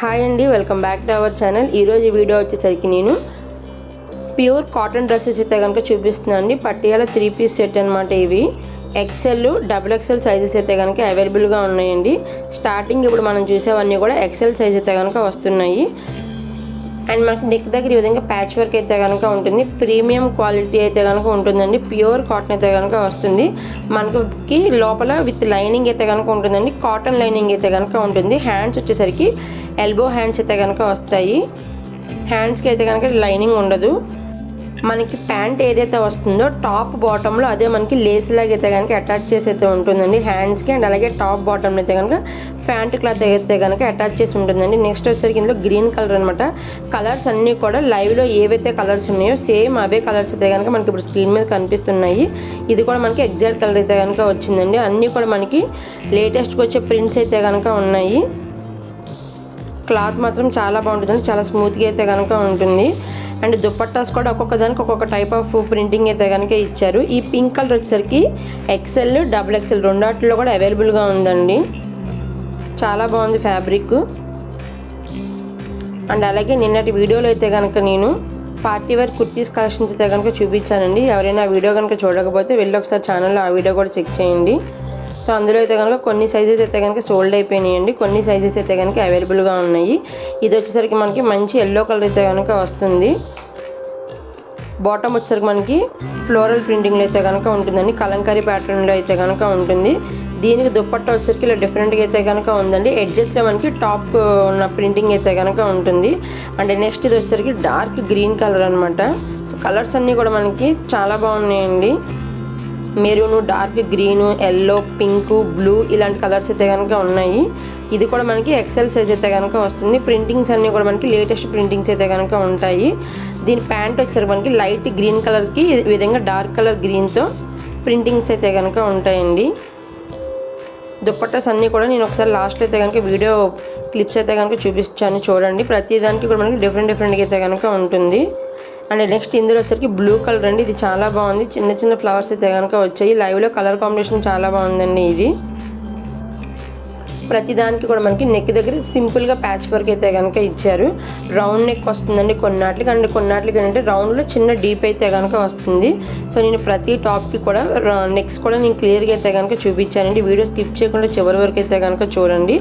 Hi అండి, welcome back to our channel. ఈరోజు video వచ్చేసరికి నేను ప్యూర్ కాటన్ డ్రెస్సెస్ అయితే కనుక చూపిస్తున్నాను అండి. పట్టియాల 3 పీస్ సెట్ అనమాట. ఇవి ఎక్సెల్, XXL సైజెస్ అయితే కనుక అవైలబుల్గా ఉన్నాయండి. స్టార్టింగ్ ఇప్పుడు మనం చూసేవన్నీ కూడా ఎక్సెల్ సైజ్ అయితే కనుక వస్తున్నాయి. అండ్ మనకి నెక్ దగ్గర ఈ విధంగా ప్యాచ్ వర్క్ అయితే కనుక ఉంటుంది. ప్రీమియం క్వాలిటీ అయితే కనుక ఉంటుందండి. ప్యూర్ కాటన్ అయితే కనుక వస్తుంది. మనకి లోపల విత్ లైనింగ్ అయితే కనుక ఉంటుందండి. కాటన్ లైనింగ్ అయితే కనుక ఉంటుంది. హ్యాండ్స్ వచ్చేసరికి ఎల్బో హ్యాండ్స్ అయితే కనుక వస్తాయి. హ్యాండ్స్కి అయితే కనుక లైనింగ్ ఉండదు. మనకి ప్యాంట్ ఏదైతే వస్తుందో టాప్ బాటంలో అదే మనకి లేస్ లాగా అయితే కనుక అటాచ్ చేసి అయితే ఉంటుందండి హ్యాండ్స్కి. అండ్ అలాగే టాప్ బాటంలో అయితే కనుక ప్యాంట్ క్లాత్ అయితే కనుక అటాచ్ చేసి ఉంటుందండి. నెక్స్ట్ వచ్చేసరికి ఇందులో గ్రీన్ కలర్ అనమాట. కలర్స్ అన్నీ కూడా లైవ్లో ఏవైతే కలర్స్ ఉన్నాయో సేమ్ అవే కలర్స్ అయితే కనుక మనకి ఇప్పుడు స్క్రీన్ మీద కనిపిస్తున్నాయి. ఇది కూడా మనకి ఎగ్జాక్ట్ కలర్ అయితే కనుక వచ్చిందండి. అన్నీ కూడా మనకి లేటెస్ట్గా వచ్చే ప్రింట్స్ అయితే కనుక ఉన్నాయి. క్లాత్ మాత్రం చాలా బాగుంటుందండి. చాలా స్మూత్గా అయితే కనుక ఉంటుంది. అండ్ దుపట్టాస్ కూడా ఒక్కొక్క దానికి ఒక్కొక్క టైప్ ఆఫ్ ప్రింటింగ్ అయితే కనుక ఇచ్చారు. ఈ పింక్ కలర్ వచ్చేసరికి XL, XXL రెండాటిలో కూడా అవైలబుల్గా ఉందండి. చాలా బాగుంది ఫ్యాబ్రిక్. అండ్ అలాగే నిన్నటి వీడియోలో అయితే కనుక నేను పార్టీ వేర్ కుర్తీస్ కలెక్షన్స్ అయితే కనుక చూపించానండి. ఎవరైనా వీడియో కనుక చూడకపోతే వెళ్ళి ఒకసారి ఛానల్లో ఆ వీడియో కూడా చెక్ చేయండి. సో అందులో అయితే కనుక కొన్ని సైజెస్ అయితే కనుక సోల్డ్ అయిపోయినాయండి. కొన్ని సైజెస్ అయితే కనుక అవైలబుల్గా ఉన్నాయి. ఇది వచ్చేసరికి మనకి మంచి ఎల్లో కలర్ అయితే కనుక వస్తుంది. బాటమ్ వచ్చేసరికి మనకి ఫ్లోరల్ ప్రింటింగ్లో అయితే కనుక ఉంటుందండి. కలంకారీ ప్యాటర్న్లో అయితే కనుక ఉంటుంది. దీనికి దుపట్టా వచ్చేసరికి ఇలా డిఫరెంట్గా అయితే కనుక ఉందండి. ఎడ్జెస్లో మనకి టాప్ ఉన్న ప్రింటింగ్ అయితే కనుక ఉంటుంది. అండ్ నెక్స్ట్ ఇది వచ్చేసరికి డార్క్ గ్రీన్ కలర్ అనమాట. సో కలర్స్ అన్నీ కూడా మనకి చాలా బాగున్నాయండి. Maroon, dark green, yellow, pink, blue ఇలాంటి కలర్స్ అయితే కనుక ఉన్నాయి. ఇది కూడా మనకి XL సైజ్ అయితే కనుక వస్తుంది. ప్రింటింగ్స్ అన్నీ కూడా మనకి లేటెస్ట్ ప్రింటింగ్స్ అయితే కనుక ఉంటాయి. దీని ప్యాంట్ వచ్చారు మనకి లైట్ గ్రీన్ కలర్కి ఈ విధంగా డార్క్ కలర్ గ్రీన్తో ప్రింటింగ్స్ అయితే కనుక ఉంటాయండి. దుపట్టాస్ అన్నీ కూడా నేను ఒకసారి లాస్ట్లో అయితే కనుక వీడియో క్లిప్స్ అయితే కనుక చూపించాను చూడండి. ప్రతి దానికి కూడా మనకి డిఫరెంట్గా అయితే కనుక ఉంటుంది. అండ్ నెక్స్ట్ ఇందులో వచ్చేసరికి బ్లూ కలర్ అండి. ఇది చాలా బాగుంది. చిన్న చిన్న ఫ్లవర్స్ అయితే కనుక వచ్చాయి. లైవ్లో కలర్ కాంబినేషన్ చాలా బాగుందండి. ఇది ప్రతి దానికి కూడా మనకి నెక్ దగ్గర సింపుల్గా ప్యాచ్ వర్క్ అయితే కనుక ఇచ్చారు. రౌండ్ నెక్ వస్తుందండి కొన్నాట్లకి. అండ్ కొన్నాట్లకి ఏంటంటే రౌండ్లో చిన్న డీప్ అయితే కనుక వస్తుంది. సో నేను ప్రతి టాప్కి కూడా నెక్స్ కూడా నేను క్లియర్గా అయితే కనుక చూపించానండి. వీడియో స్కిప్ చేయకుండా చివరి వరకు అయితే కనుక చూడండి.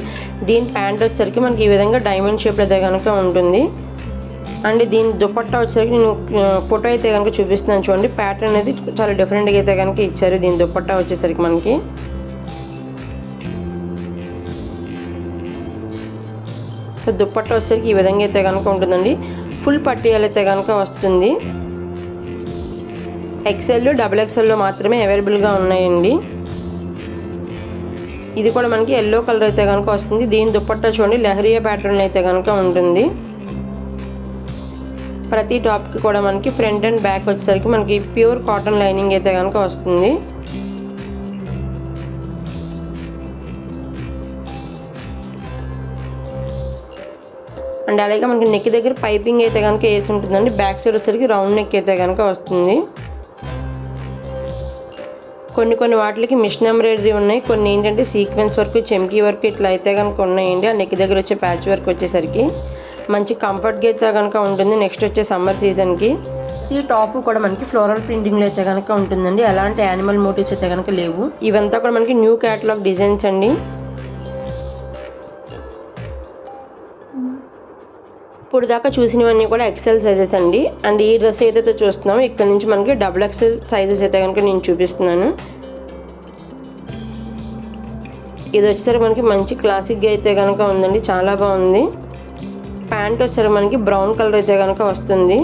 దీని ప్యాంట్ వచ్చేసరికి మనకి ఈ విధంగా డైమండ్ షేప్ అయితే కనుక ఉంటుంది. అండ్ దీని దుపట్టా వచ్చేసరికి నేను ఫోటో అయితే కనుక చూపిస్తున్నాను చూడండి. ప్యాటర్న్ అనేది చాలా డిఫరెంట్గా అయితే కనుక ఇచ్చారు. దీని దుపట్టా వచ్చేసరికి మనకి సో దుపట్టా వచ్చేసరికి ఈ విధంగా అయితే కనుక ఉంటుందండి. ఫుల్ పట్టీయాలు అయితే కనుక వస్తుంది. XL, XXLలో మాత్రమే అవైలబుల్గా ఉన్నాయండి. ఇది కూడా మనకి ఎల్లో కలర్ అయితే కనుక వస్తుంది. దీని దుపట్టా చూడండి లహరియా ప్యాటర్న్ అయితే కనుక ఉంటుంది. ప్రతి టాప్కి కూడా మనకి ఫ్రంట్ అండ్ బ్యాక్ వచ్చేసరికి మనకి ప్యూర్ కాటన్ లైనింగ్ అయితే కనుక వస్తుంది. అండ్ అలాగే మనకి నెక్ దగ్గర పైపింగ్ అయితే కనుక వేసి ఉంటుందండి. బ్యాక్ సైడ్ వచ్చేసరికి రౌండ్ నెక్ అయితే కనుక వస్తుంది. కొన్ని వాటికి మిషన్ ఎంబ్రాయిడరీ ఉన్నాయి. కొన్ని ఏంటంటే సీక్వెన్స్ వర్క్, చెమ్కీ వర్క్ ఇట్లా అయితే కనుక ఉన్నాయండి. ఆ నెక్ దగ్గర వచ్చే ప్యాచ్ వర్క్ వచ్చేసరికి మంచి కంఫర్ట్గా అయితే కనుక ఉంటుంది. నెక్స్ట్ వచ్చే సమ్మర్ సీజన్కి ఈ టాప్ కూడా మనకి ఫ్లోరల్ ప్రింటింగ్లో అయితే కనుక ఉంటుందండి. ఎలాంటి యానిమల్ మోటివ్స్ అయితే కనుక లేవు. ఇవంతా కూడా మనకి న్యూ క్యాటలాగ్ డిజైన్స్ అండి. ఇప్పుడు దాకా చూసినవన్నీ కూడా XL సైజెస్ అండి. అండ్ ఈ డ్రెస్ ఏదైతే చూస్తున్నామో ఇక్కడ నుంచి మనకి XXL సైజెస్ అయితే కనుక నేను చూపిస్తున్నాను. ఇది వచ్చేసరికి మనకి మంచి క్లాసిక్గా అయితే కనుక ఉందండి. చాలా బాగుంది. ప్యాంట్ వచ్చేసరికి మనకి బ్రౌన్ కలర్ అయితే కనుక వస్తుంది.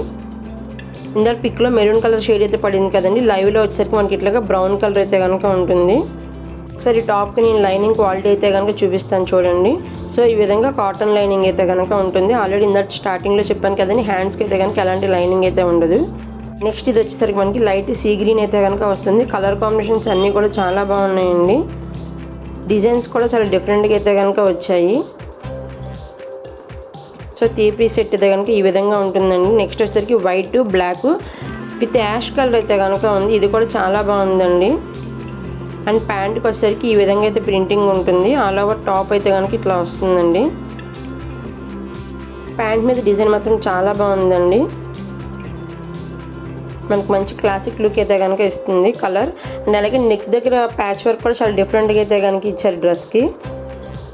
ఇందాక పిక్లో మెరూన్ కలర్ షేడ్ అయితే పడింది కదండి. లైవ్లో వచ్చేసరికి మనకి ఇట్లాగా బ్రౌన్ కలర్ అయితే కనుక ఉంటుంది. ఒకసారి టాప్కి నేను లైనింగ్ క్వాలిటీ అయితే కనుక చూపిస్తాను చూడండి. సో ఈ విధంగా కాటన్ లైనింగ్ అయితే కనుక ఉంటుంది. ఆల్రెడీ ఇందాక స్టార్టింగ్లో చెప్పాను కదండి హ్యాండ్స్కి అయితే కనుక ఎలాంటి లైనింగ్ అయితే ఉండదు. నెక్స్ట్ ఇది వచ్చేసరికి మనకి లైట్ సీ గ్రీన్ అయితే కనుక వస్తుంది. కలర్ కాంబినేషన్స్ అన్నీ కూడా చాలా బాగున్నాయండి. డిజైన్స్ కూడా చాలా డిఫరెంట్గా అయితే కనుక వచ్చాయి. సో 3 పీస్ సెట్ అయితే కనుక ఈ విధంగా ఉంటుందండి. నెక్స్ట్ వచ్చేసరికి white, black with ash colour అయితే కనుక ఉంది. ఇది కూడా చాలా బాగుందండి. అండ్ ప్యాంట్కి వచ్చేసరికి ఈ విధంగా అయితే ప్రింటింగ్ ఉంటుంది. ఆల్ ఓవర్ టాప్ అయితే కనుక ఇట్లా వస్తుందండి. ప్యాంట్ మీద డిజైన్ మాత్రం చాలా బాగుందండి. మనకు మంచి క్లాసిక్ లుక్ అయితే కనుక ఇస్తుంది కలర్. అండ్ అలాగే నెక్ దగ్గర ప్యాచ్ వర్క్ కూడా చాలా డిఫరెంట్గా అయితే కనుక ఇచ్చారు డ్రెస్కి.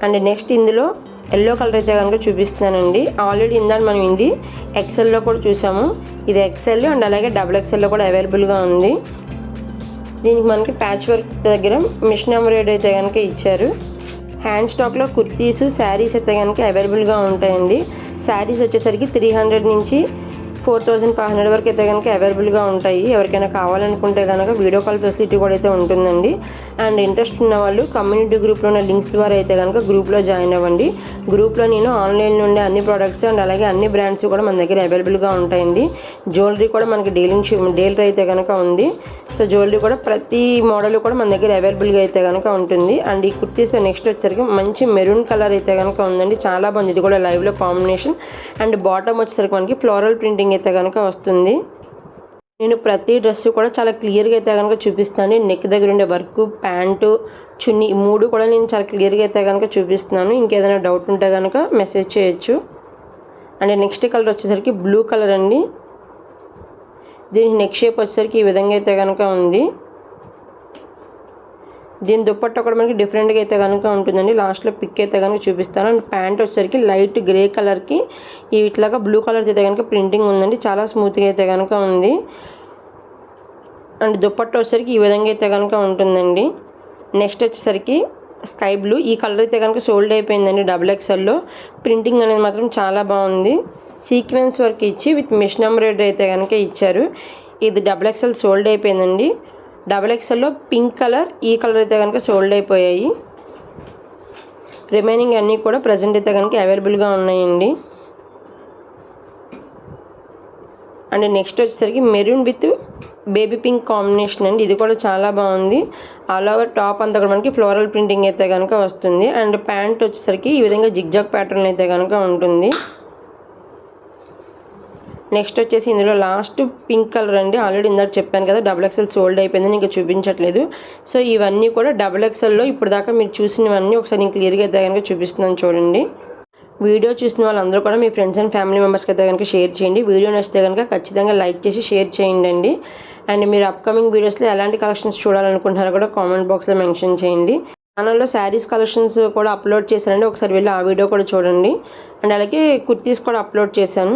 అండ్ నెక్స్ట్ ఇందులో ఎల్లో కలర్ అయితే కనుక చూపిస్తున్నానండి. ఆల్రెడీ ఇందాక మనం ఇది ఎక్సెల్లో కూడా చూసాము. ఇది ఎక్సెల్ అండ్ అలాగే XXL కూడా అవైలబుల్గా ఉంది. దీనికి మనకి ప్యాచ్ వర్క్ దగ్గర మిషన్ ఎంబ్రాయిడరీ అయితే కనుక ఇచ్చారు. హ్యాండ్ స్టాక్లో కుర్తీస్, శారీస్ అయితే కనుక అవైలబుల్గా ఉంటాయండి. శారీస్ వచ్చేసరికి 300 నుంచి 4500 వరకు అయితే కనుక అవైలబుల్గా ఉంటాయి. ఎవరికైనా కావాలనుకుంటే కనుక వీడియో కాల్ ఫెసిలిటీ కూడా అయితే ఉంటుందండి. అండ్ ఇంట్రెస్ట్ ఉన్న వాళ్ళు కమ్యూనిటీ గ్రూప్లో ఉన్న లింక్స్ ద్వారా అయితే కనుక గ్రూప్లో జాయిన్ అవ్వండి. గ్రూప్లో నేను ఆన్లైన్ నుండి అన్ని ప్రోడక్ట్స్ అండ్ అలాగే అన్ని బ్రాండ్స్ కూడా మన దగ్గర అవైలబుల్గా ఉంటాయండి. జ్యువెలరీ కూడా మనకి డీలర్ అయితే కనుక ఉంది. సో జ్యువెలరీ కూడా ప్రతి మోడల్ కూడా మన దగ్గర అవైలబుల్గా అయితే కనుక ఉంటుంది. అండ్ ఈ కుర్తీస్ నెక్స్ట్ వచ్చేసరికి మంచి మెరూన్ కలర్ అయితే కనుక ఉందండి. చాలా బాగుంది. ఇది కూడా లైవ్లో కాంబినేషన్. అండ్ బాటమ్ వచ్చేసరికి మనకి ఫ్లోరల్ ప్రింటింగ్ అయితే కనుక వస్తుంది. నేను ప్రతి డ్రెస్ కూడా చాలా క్లియర్గా అయితే కనుక చూపిస్తాను. నెక్ దగ్గర ఉండే వర్క్, ప్యాంటు, చున్నీ 3 కూడా నేను చాలా క్లియర్గా అయితే కనుక చూపిస్తున్నాను. ఇంకేదైనా డౌట్ ఉంటే కనుక మెసేజ్ చేయొచ్చు. అండ్ నెక్స్ట్ కలర్ వచ్చేసరికి బ్లూ కలర్ అండి. దీనికి నెక్ షేప్ వచ్చేసరికి ఈ విధంగా అయితే కనుక ఉంది. దీని దుప్పట్ట కూడా మనకి డిఫరెంట్గా అయితే కనుక ఉంటుందండి. లాస్ట్లో పిక్ అయితే కనుక చూపిస్తాను. అండ్ ప్యాంట్ వచ్చేసరికి లైట్ గ్రే కలర్కి ఇట్లాగా బ్లూ కలర్ అయితే కనుక ప్రింటింగ్ ఉందండి. చాలా స్మూత్గా అయితే కనుక ఉంది. అండ్ దుప్పట్ట వచ్చేసరికి ఈ విధంగా అయితే కనుక ఉంటుందండి. నెక్స్ట్ వచ్చేసరికి స్కై బ్లూ. ఈ కలర్ అయితే కనుక సోల్డ్ అయిపోయిందండి. XXLలో ప్రింటింగ్ అనేది మాత్రం చాలా బాగుంది. సీక్వెన్స్ వర్క్ ఇచ్చి విత్ మిషన్ ఎంబ్రాయిడరీ అయితే కనుక ఇచ్చారు. ఇది XXL సోల్డ్ అయిపోయిందండి. XXLలో పింక్ కలర్, ఈ కలర్ అయితే కనుక సోల్డ్ అయిపోయాయి. రిమైనింగ్ అన్నీ కూడా ప్రజెంట్ అయితే కనుక అవైలబుల్గా ఉన్నాయండి. అండ్ నెక్స్ట్ వచ్చేసరికి maroon with baby pink combination అండి. ఇది కూడా చాలా బాగుంది. ఆల్ ఓవర్ టాప్ అంతా కూడా మనకి ఫ్లోరల్ ప్రింటింగ్ అయితే కనుక వస్తుంది. అండ్ ప్యాంట్ వచ్చేసరికి ఈ విధంగా జిగ్జాగ్ ప్యాటర్న్ అయితే కనుక ఉంటుంది. నెక్స్ట్ వచ్చేసి ఇందులో లాస్ట్ పింక్ కలర్ అండి. ఆల్రెడీ ఇందాక చెప్పాను కదా XXL సోల్డ్ అయిపోయిందని ఇంకా చూపించట్లేదు. సో ఇవన్నీ కూడా XXLలో ఇప్పుడు దాకా మీరు చూసినవన్నీ ఒకసారి నేను క్లియర్గా అయితే కనుక చూపిస్తున్నాను చూడండి. వీడియో చూసిన వాళ్ళందరూ కూడా మీ ఫ్రెండ్స్ అండ్ ఫ్యామిలీ మెంబర్స్కి అయితే కనుక షేర్ చేయండి. వీడియో నచ్చితే కనుక ఖచ్చితంగా లైక్ చేసి షేర్ చేయండి. అండ్ మీరు అప్కమింగ్ వీడియోస్లో ఎలాంటి కలెక్షన్స్ చూడాలనుకుంటున్నారో కూడా కామెంట్ బాక్స్లో మెన్షన్ చేయండి. ఛానల్లో శారీస్ కలెక్షన్స్ కూడా అప్లోడ్ చేశానండి. ఒకసారి వెళ్ళి ఆ వీడియో కూడా చూడండి. అండ్ అలాగే కుర్తీస్ కూడా అప్లోడ్ చేశాను.